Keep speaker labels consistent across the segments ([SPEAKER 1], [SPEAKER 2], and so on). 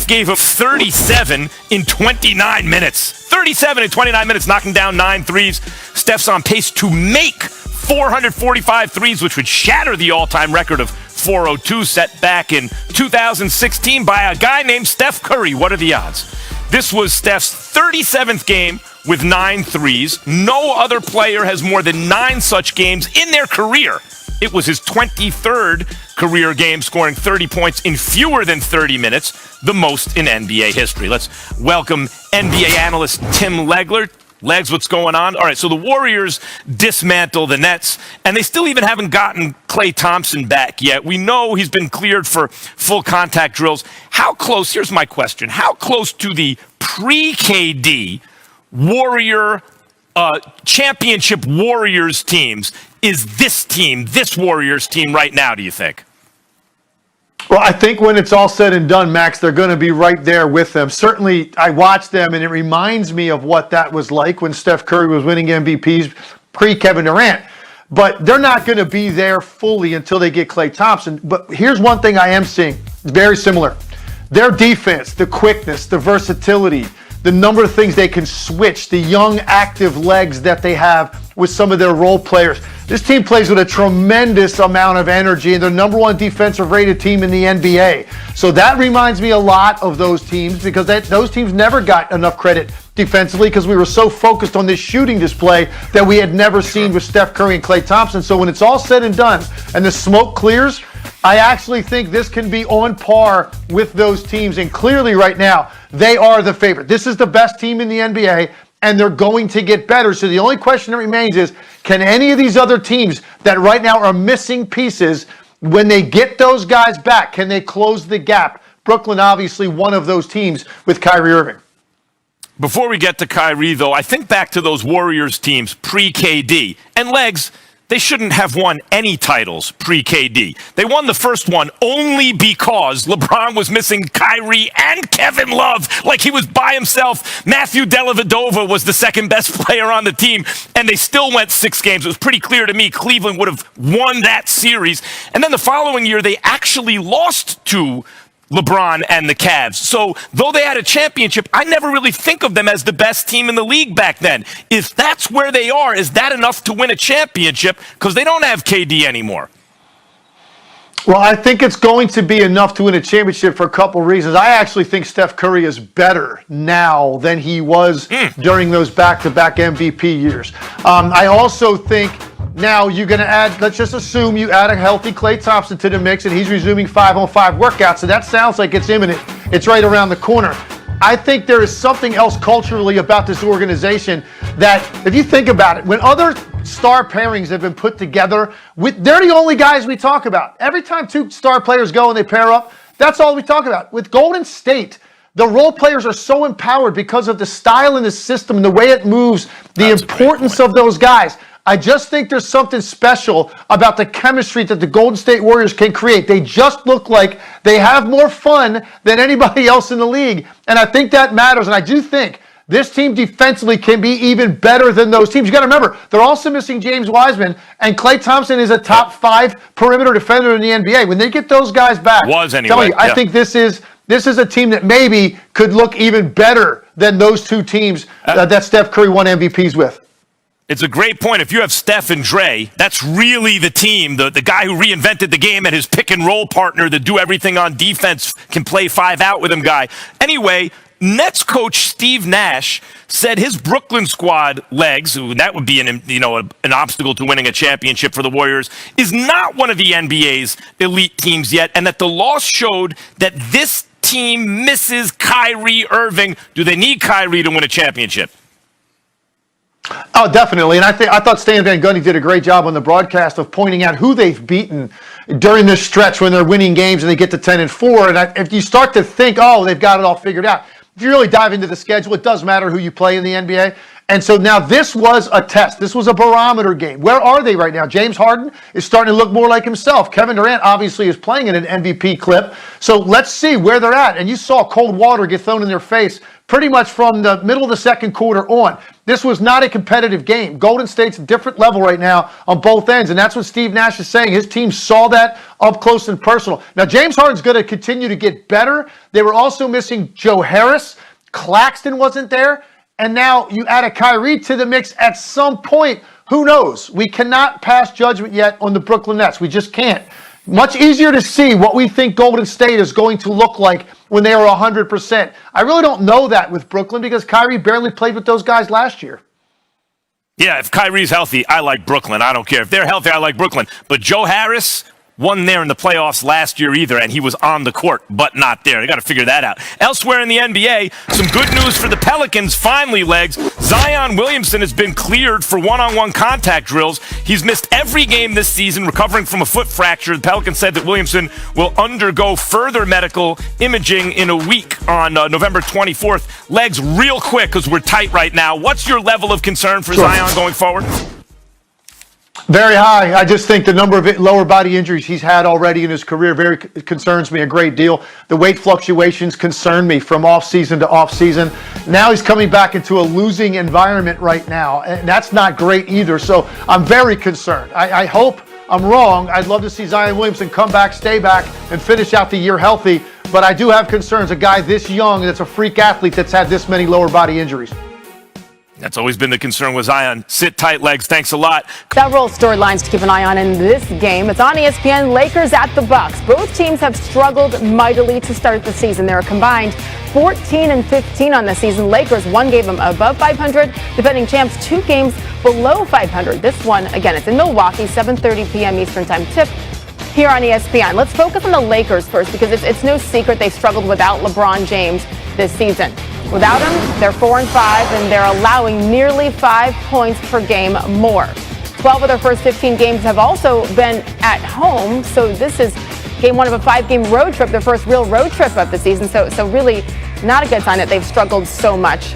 [SPEAKER 1] gave him 37 in 29 minutes. 37 in 29 minutes, knocking down 9 threes. Steph's on pace to make 445 threes, which would shatter the all-time record of 402 set back in 2016 by a guy named Steph Curry. What are the odds? This was Steph's 37th game with 9 threes. No other player has more than 9 such games in their career. It was his 23rd career game, scoring 30 points in fewer than 30 minutes, the most in NBA history. Let's welcome NBA analyst Tim Legler. Legs, what's going on? All right, so the Warriors dismantle the Nets, and they still even haven't gotten Klay Thompson back yet. We know he's been cleared for full contact drills. How close, here's my question, how close to the pre-KD Warrior championship Warriors teams is this Warriors team right now, do you think?
[SPEAKER 2] Well, I think when it's all said and done, Max, they're going to be right there with them. Certainly, I watched them, and it reminds me of what that was like when Steph Curry was winning MVPs pre-Kevin Durant. But they're not going to be there fully until they get Klay Thompson. But here's one thing I am seeing, very similar. Their defense, the quickness, the versatility, the number of things they can switch, the young, active legs that they have with some of their role players. This team plays with a tremendous amount of energy, and they're number 1 defensive rated team in the NBA. So that reminds me a lot of those teams, because those teams never got enough credit defensively because we were so focused on this shooting display that we had never seen with Steph Curry and Klay Thompson. So when it's all said and done and the smoke clears, I actually think this can be on par with those teams. And clearly right now, they are the favorite. This is the best team in the NBA, and they're going to get better. So the only question that remains is, can any of these other teams that right now are missing pieces, when they get those guys back, can they close the gap? Brooklyn, obviously, one of those teams with Kyrie Irving.
[SPEAKER 1] Before we get to Kyrie, though, I think back to those Warriors teams pre-KD. And Legs, they shouldn't have won any titles pre-KD. They won the first one only because LeBron was missing Kyrie and Kevin Love like he was by himself. Matthew Dellavedova was the second best player on the team, and they still went 6 games. It was pretty clear to me Cleveland would have won that series. And then the following year, they actually lost to LeBron and the Cavs. So though they had a championship, I never really think of them as the best team in the league back then. If that's where they are, is that enough to win a championship? Because they don't have KD anymore.
[SPEAKER 2] Well, I think it's going to be enough to win a championship for a couple reasons. I actually think Steph Curry is better now than he was during those back-to-back MVP years. I also think now you're going to add, let's just assume you add a healthy Klay Thompson to the mix, and he's resuming 5-on-5 workouts. So that sounds like it's imminent. It's right around the corner. I think there is something else culturally about this organization that, if you think about it, when other star pairings have been put together, they're the only guys we talk about. Every time 2 star players go and they pair up, that's all we talk about. With Golden State, the role players are so empowered because of the style and the system and the way it moves, the importance of those guys. I just think there's something special about the chemistry that the Golden State Warriors can create. They just look like they have more fun than anybody else in the league, and I think that matters. And I do think this team defensively can be even better than those teams. You got to remember, they're also missing James Wiseman, and Klay Thompson is a top 5 perimeter defender in the NBA. When they get those guys back, I think this is a team that maybe could look even better than those 2 teams that Steph Curry won MVPs with.
[SPEAKER 1] It's a great point. If you have Steph and Dre, that's really the team. The guy who reinvented the game and his pick and roll partner that do everything on defense, can play 5 out with him guy. Anyway, Nets coach Steve Nash said his Brooklyn squad, Legs, that would be an obstacle to winning a championship for the Warriors, is not one of the NBA's elite teams yet, and that the loss showed that this team misses Kyrie Irving. Do they need Kyrie to win a championship?
[SPEAKER 2] Oh, definitely. And I thought Stan Van Gundy did a great job on the broadcast of pointing out who they've beaten during this stretch when they're winning games and they get to 10-4. And if you start to think, oh, they've got it all figured out, if you really dive into the schedule, it does matter who you play in the NBA. And so now this was a test. This was a barometer game. Where are they right now? James Harden is starting to look more like himself. Kevin Durant obviously is playing in an MVP clip. So let's see where they're at. And you saw cold water get thrown in their face pretty much from the middle of the second quarter on. This was not a competitive game. Golden State's a different level right now on both ends, and that's what Steve Nash is saying. His team saw that up close and personal. Now, James Harden's going to continue to get better. They were also missing Joe Harris. Claxton wasn't there. And now you add a Kyrie to the mix at some point. Who knows? We cannot pass judgment yet on the Brooklyn Nets. We just can't. Much easier to see what we think Golden State is going to look like when they are 100%. I really don't know that with Brooklyn because Kyrie barely played with those guys last year.
[SPEAKER 1] Yeah, if Kyrie's healthy, I like Brooklyn. I don't care. If they're healthy, I like Brooklyn. But Joe Harris wasn't there in the playoffs last year either, and he was on the court, but not there. They got to figure that out. Elsewhere in the NBA, some good news for the Pelicans. Finally, Legs. Zion Williamson has been cleared for one-on-one contact drills. He's missed every game this season, recovering from a foot fracture. The Pelicans said that Williamson will undergo further medical imaging in a week on November 24th. Legs, real quick, because we're tight right now. What's your level of concern for Zion going forward?
[SPEAKER 2] Very high. I just think the number of lower body injuries he's had already in his career very concerns me a great deal. The weight fluctuations concern me from off-season to off-season. Now he's coming back into a losing environment right now, and that's not great either. So I'm very concerned. I hope I'm wrong. I'd love to see Zion Williamson come back, stay back, and finish out the year healthy. But I do have concerns. A guy this young that's a freak athlete that's had this many lower body injuries.
[SPEAKER 1] That's always been the concern with Zion. Sit tight, Legs. Thanks a lot.
[SPEAKER 3] Several storylines to keep an eye on in this game. It's on ESPN. Lakers at the Bucks. Both teams have struggled mightily to start the season. They're combined 14-15 on the season. Lakers, one game above 500. Defending champs, 2 games below 500. This one, again, it's in Milwaukee, 7:30 p.m. Eastern Time tip here on ESPN. Let's focus on the Lakers first because it's no secret they've struggled without LeBron James this season. Without him, they're 4-5, and they're allowing nearly 5 points per game more. 12 of their first 15 games have also been at home, so this is game 1 of a 5-game road trip, their first real road trip of the season. So really not a good sign that they've struggled so much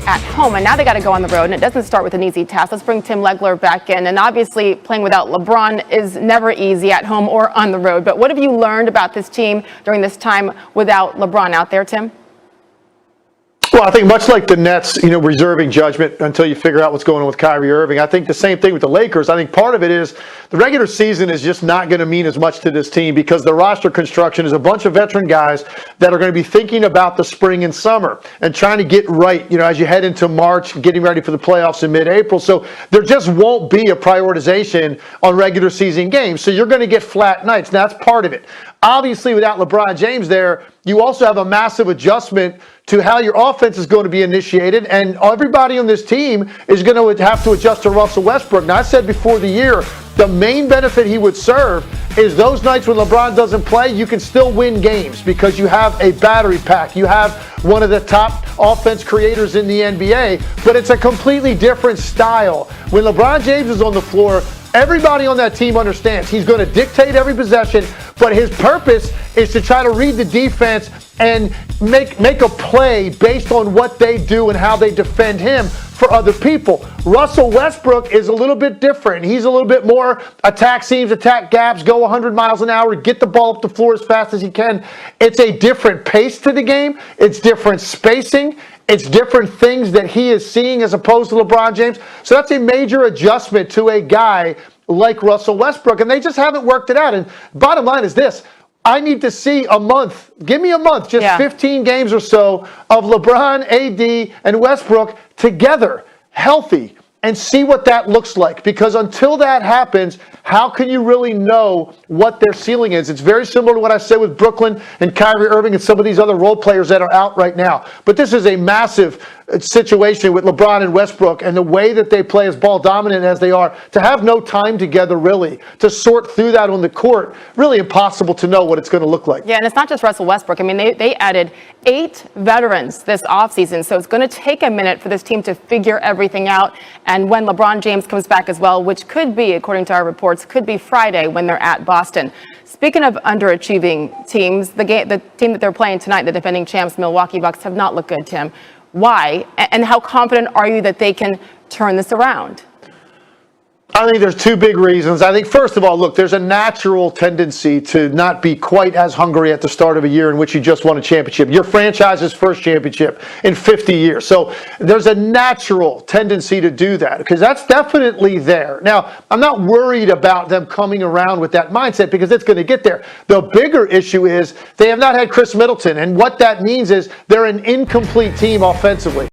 [SPEAKER 3] at home, and now they got to go on the road, and it doesn't start with an easy task. Let's bring Tim Legler back in, and obviously playing without LeBron is never easy at home or on the road. But what have you learned about this team during this time without LeBron out there, Tim?
[SPEAKER 2] Well, I think much like the Nets, reserving judgment until you figure out what's going on with Kyrie Irving. I think the same thing with the Lakers. I think part of it is the regular season is just not going to mean as much to this team because the roster construction is a bunch of veteran guys that are going to be thinking about the spring and summer and trying to get right, as you head into March, getting ready for the playoffs in mid-April. So there just won't be a prioritization on regular season games. So you're going to get flat nights. Now, that's part of it. Obviously, without LeBron James there, you also have a massive adjustment to how your offense is going to be initiated, and everybody on this team is going to have to adjust to Russell Westbrook. Now, I said before the year, the main benefit he would serve is those nights when LeBron doesn't play, you can still win games because you have a battery pack. You have one of the top offense creators in the NBA, but it's a completely different style. When LeBron James is on the floor, everybody on that team understands he's going to dictate every possession, but his purpose is to try to read the defense and make a play based on what they do and how they defend him for other people. Russell Westbrook is a little bit different. He's a little bit more attack seams, attack gaps, go 100 miles an hour, get the ball up the floor as fast as he can. It's a different pace to the game. It's different spacing. It's different things that he is seeing as opposed to LeBron James. So that's a major adjustment to a guy like Russell Westbrook, and they just haven't worked it out. And bottom line is this. I need to see a month. Give me a month, just 15 games or so of LeBron, AD, and Westbrook together, healthy, and see what that looks like. Because until that happens, how can you really know what their ceiling is? It's very similar to what I said with Brooklyn and Kyrie Irving and some of these other role players that are out right now. But this is a massive situation with LeBron and Westbrook and the way that they play as ball dominant as they are, to have no time together really, to sort through that on the court, really impossible to know what it's going to look like.
[SPEAKER 3] Yeah, and it's not just Russell Westbrook. I mean, they added 8 veterans this offseason, so it's going to take a minute for this team to figure everything out. And when LeBron James comes back as well, which could be, according to our reports, could be Friday when they're at Boston. Speaking of underachieving teams, the team that they're playing tonight, the defending champs, Milwaukee Bucks, have not looked good, Tim. Why? And how confident are you that they can turn this around?
[SPEAKER 2] I think there's two big reasons. I think, first of all, look, there's a natural tendency to not be quite as hungry at the start of a year in which you just won a championship. Your franchise's first championship in 50 years. So there's a natural tendency to do that because that's definitely there. Now, I'm not worried about them coming around with that mindset because it's going to get there. The bigger issue is they have not had Chris Middleton, and what that means is they're an incomplete team offensively.